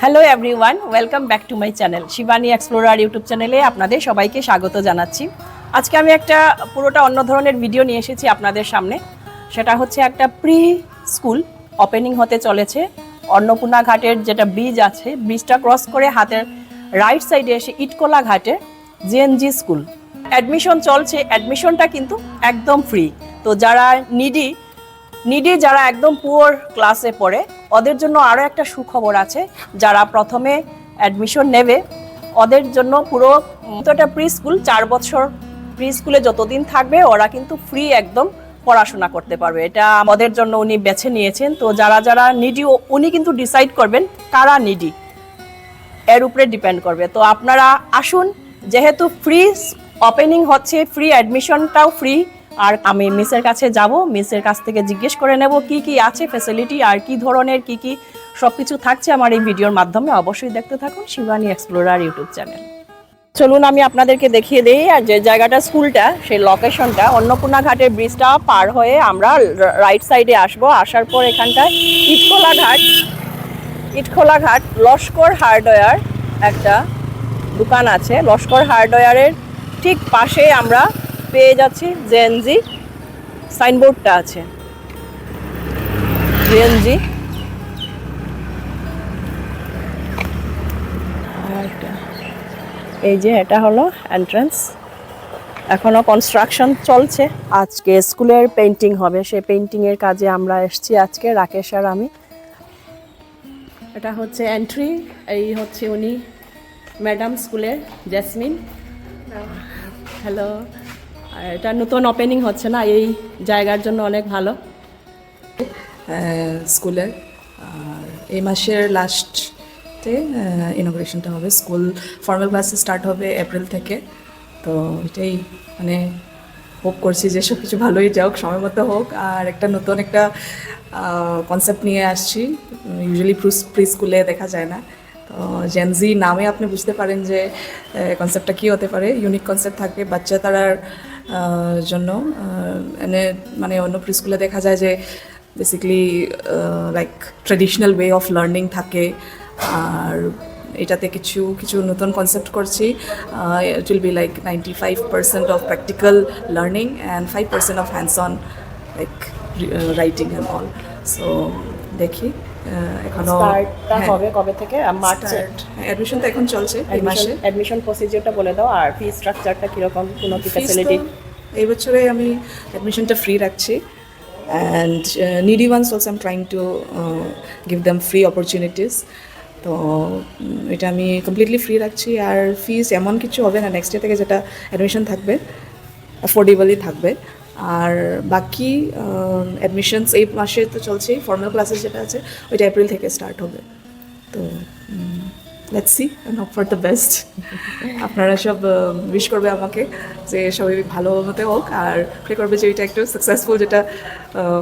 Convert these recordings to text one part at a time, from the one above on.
Hello everyone, welcome back to my channel Shivani explorer YouTube চ্যানেলে আপনাদের সবাইকে স্বাগত জানাচ্ছি। আজকে আমি একটা পুরোটা অন্য ধরনের ভিডিও নিয়ে এসেছি আপনাদের সামনে। সেটা হচ্ছে একটা প্রি স্কুল ওপেনিং হতে চলেছে অন্নপূর্ণা ঘাটের যেটা ব্রিজ আছে, ব্রিজটা ক্রস করে হাতের রাইট সাইডে এসে ইটকোলা ঘাটে জেএনজি স্কুল অ্যাডমিশন চলছে। অ্যাডমিশনটা কিন্তু একদম ফ্রি। তো যারা নিডি যারা একদম পুয়ার ক্লাসে পড়ে ওদের জন্য আরও একটা সুখবর আছে। যারা প্রথমে অ্যাডমিশন নেবে ওদের জন্য পুরো একটা প্রি স্কুল 4 বছর প্রি স্কুলে যতদিন থাকবে ওরা কিন্তু ফ্রি একদম পড়াশোনা করতে পারবে। এটা আমাদের জন্য উনি বেছে নিয়েছেন। তো যারা যারা নিডি উনি কিন্তু ডিসাইড করবেন কারা নিডি, এর উপরে ডিপেন্ড করবে। তো আপনারা আসুন, যেহেতু ফ্রি ওপেনিং হচ্ছে, ফ্রি অ্যাডমিশনটাও ফ্রি। আর আমি মিসের কাছে যাব, মিসের কাছ থেকে জিজ্ঞেস করে নেব কি কি আছে ফ্যাসিলিটি আর কি ধরনের কি কি সব কিছু থাকছে আমার এই ভিডিওর মাধ্যমে। অবশ্যই দেখতে থাকুন শিবানী এক্সপ্লোরার ইউটিউব চ্যানেল। চলুন আমি আপনাদেরকে দেখিয়ে দিই। আর যে জায়গাটা স্কুলটা, সেই লোকেশনটা অন্নপূর্ণা ঘাটের ব্রিজটা পার হয়ে আমরা রাইট সাইডে আসবো। আসার পর এখানটায় ইটখোলা ঘাট লস্কর হার্ডওয়্যার একটা দোকান আছে। লস্কর হার্ডওয়্যারের ঠিক পাশে আমরা পেয়ে যাচ্ছি জেএনজি সাইনবোর্ডটা আছে। জেএনজি এই যে এটা হলো এন্ট্রান্স, এখনো কনস্ট্রাকশন চলছে। আজকে স্কুলের পেইন্টিং হবে, সেই পেইন্টিংয়ের কাজে আমরা এসেছি আজকে, রাকেশ আর আমি। এটা হচ্ছে এন্ট্রি, এই হচ্ছে উনি ম্যাডাম স্কুলের, জেসমিন। হ্যালো। আর এটা নতুন ওপেনিং হচ্ছে না, এই জায়গার জন্য অনেক ভালো স্কুলের। এই মাসের লাস্টে ইনোগ্রেশনটা হবে। স্কুল ফর্মাল ক্লাসে স্টার্ট হবে এপ্রিল থেকে। তো এটাই মানে হোপ করছি যে সব কিছু ভালোই যাক, সময় মতো হোক। আর একটা নতুন একটা কনসেপ্ট নিয়ে আসছি, ইউজুয়ালি প্রি স্কুলে দেখা যায় না। তো জেনজি নামে আপনি বুঝতে পারেন যে কনসেপ্টটা কী হতে পারে। ইউনিক কনসেপ্ট থাকবে বাচ্চা তারার জন্য। মানে অন্য প্রি স্কুলে দেখা যায় যে basically like traditional way of learning থাকে। আর এটাতে কিছু কিছু নতুন কনসেপ্ট করছি। It will be like 95% of practical learning and 5% of hands on like writing and all. So দেখি এখনো হবে কবে থেকে। অ্যাডমিশন তো এখন চলছে এই মাসে। অ্যাডমিশন প্রসিজিওরটা বলে দাও, আর ফি স্ট্রাকচারটা কীরকম, কোনো কি ফ্যাসিলিটি? এই বছরে আমি অ্যাডমিশনটা ফ্রি রাখছি। And needy ones also I'm trying to give them free opportunities. তো এটা আমি কমপ্লিটলি ফ্রি রাখছি। আর ফিস এমন কিছু হবে না, নেক্সট ইয়ার থেকে যেটা অ্যাডমিশন থাকবে অ্যাফোর্ডেবলই থাকবে। আর বাকি অ্যাডমিশনস এই মাসে তো চলছেই। ফর্মাল ক্লাসেস যেটা আছে ওইটা এপ্রিল থেকে স্টার্ট হবে। তো let's see and hope for the best. আপনারা সব উইশ করবে আমাকে যে সবাই ভালো মতো হোক, আর প্রে করবে যে এটা একটু সাকসেসফুল যেটা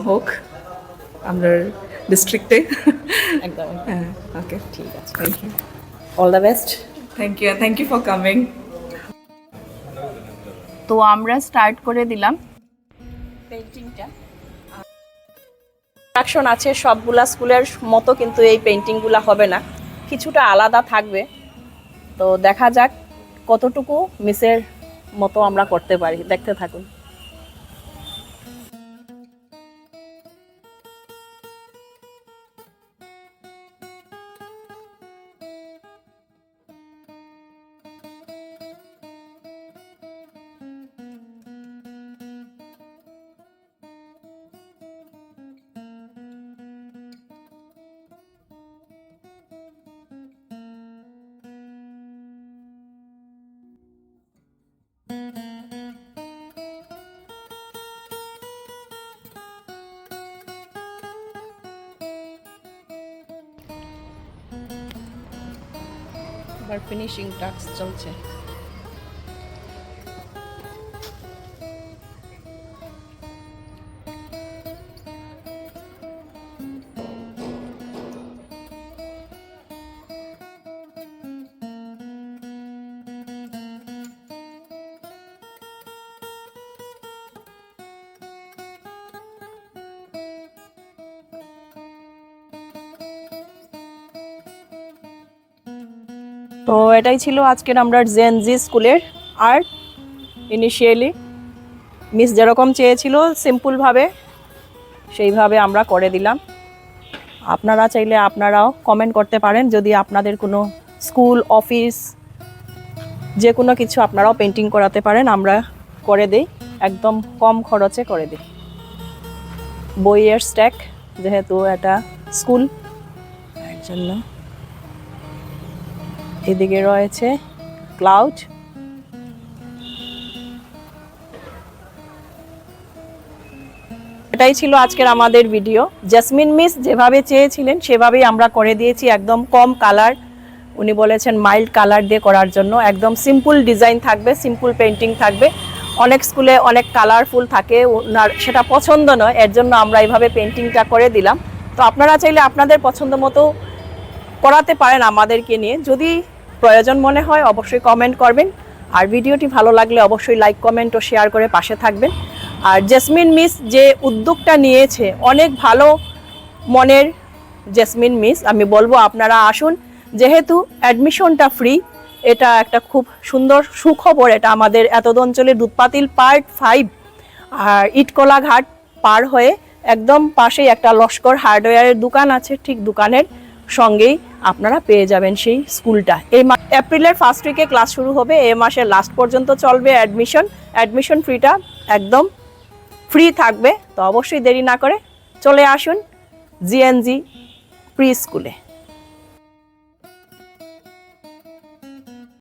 হোক আমরা ডিস্ট্রিক্টে। একদম। হ্যাঁ, ওকে, ঠিক আছে, thank you. All the best. Thank you for coming. তো আমরা স্টার্ট করে দিলাম পেইন্টিংটা। অ্যাকশন আছে সবগুলা স্কুলের মতো, কিন্তু এই পেইন্টিংগুলো হবে না, কিছুটা আলাদা থাকবে। তো দেখা যাক কতটুকু মিসের মতো আমরা করতে পারি, দেখতে থাকুন। এবার ফিনিশিং টাচ চলছে। তো এটাই ছিল আজকের আমরা জেএনজি স্কুলের আর্ট। ইনিশিয়ালি মিস যেরকম চেয়েছিল সিম্পলভাবে সেইভাবে আমরা করে দিলাম। আপনারা চাইলে আপনারাও কমেন্ট করতে পারেন যদি আপনাদের কোনো স্কুল অফিস যে কোনো কিছু আপনারাও পেন্টিং করাতে পারেন, আমরা করে দিই, একদম কম খরচে করে দিই। বইয়ের স্ট্যাক যেহেতু এটা স্কুল এর জন্য। এদিকে রয়েছে ক্লাউড। এটাই ছিল আজকের আমাদের ভিডিও। জেসমিন মিস যেভাবে চেয়েছিলেন সেভাবেই আমরা করে দিয়েছি, একদম কম কালার, উনি বলেছেন মাইল্ড কালার দিয়ে করার জন্য। একদম সিম্পল ডিজাইন থাকবে, সিম্পল পেন্টিং থাকবে। অনেক স্কুলে অনেক কালারফুল থাকে, ওনার সেটা পছন্দ নয়, এর জন্য আমরা এইভাবে পেন্টিংটা করে দিলাম। তো আপনারা চাইলে আপনাদের পছন্দ মতো করাতে পারেন আমাদেরকে নিয়ে। যদি প্রয়োজন মনে হয় অবশ্যই কমেন্ট করবেন, আর ভিডিওটি ভালো লাগলে অবশ্যই লাইক কমেন্ট ও শেয়ার করে পাশে থাকবেন। আর জেসমিন মিস যে উদ্যোগটা নিয়েছে অনেক ভালো মনের জেসমিন মিস। আমি বলবো আপনারা আসুন, যেহেতু অ্যাডমিশনটা ফ্রি, এটা একটা খুব সুন্দর সুখবর। এটা আমাদের এতদ অঞ্চলের দুধপাতিল পার্ট 5 আর ইটকলা ঘাট পার হয়ে একদম পাশেই একটা লস্কর হার্ডওয়্যারের দোকান আছে, ঠিক দোকানের সঙ্গেই আপনারা পেয়ে যাবেন সেই স্কুলটা। এই এপ্রিলের ফার্স্ট উইকে ক্লাস শুরু হবে, এই মাসের লাস্ট পর্যন্ত চলবে অ্যাডমিশন ফিটা একদম ফ্রি থাকবে। তো অবশ্যই দেরি না করে চলে আসুন জিএনজি প্রি স্কুলে।